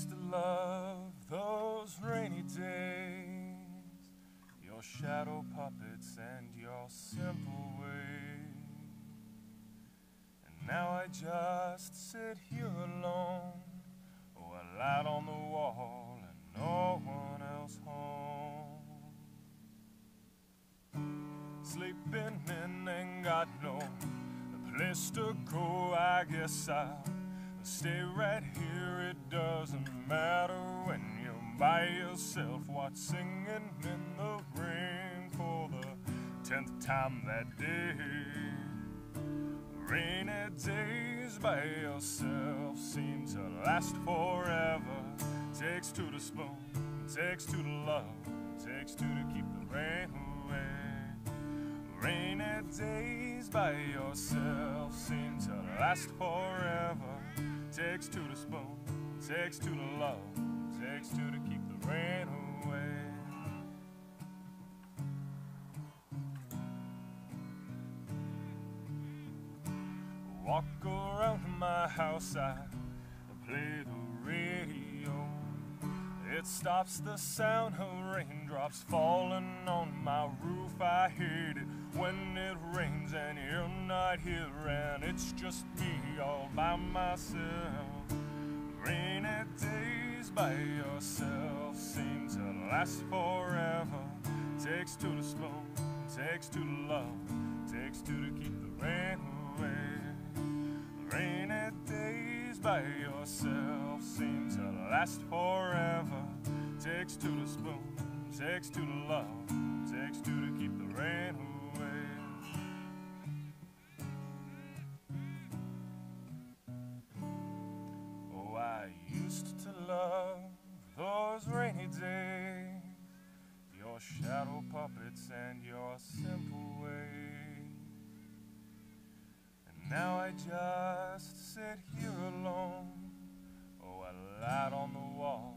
used to love those rainy days, your shadow puppets and your simple ways. And now I just sit here alone, oh, a light on the wall and no one else home. Sleeping in, ain't got no place to go. I guess I'll stay right here. It doesn't matter when you're by yourself. What's singing in the rain for the 10th time that day? Rainy days by yourself seem to last forever. Takes two to spoon, takes two to love, takes two to keep the rain away. Rainy days by yourself seem to last forever. Takes two to spoon, takes two to love, takes two to keep the rain away. Walk around my house, I play the radio. It stops the sound of raindrops falling on my roof. I hate it when it rains and you're not here, and it's just me all by myself. Rainy days by yourself seem to last forever. Takes two to spoon, takes two to love, takes two to keep the rain away. Rainy days by yourself seem to last forever. Takes two to spoon, takes two to love, takes two to keep the rain away. Oh, I used to love those rainy days, your shadow puppets and your simple ways. And now I just sit here alone, oh, a light on the wall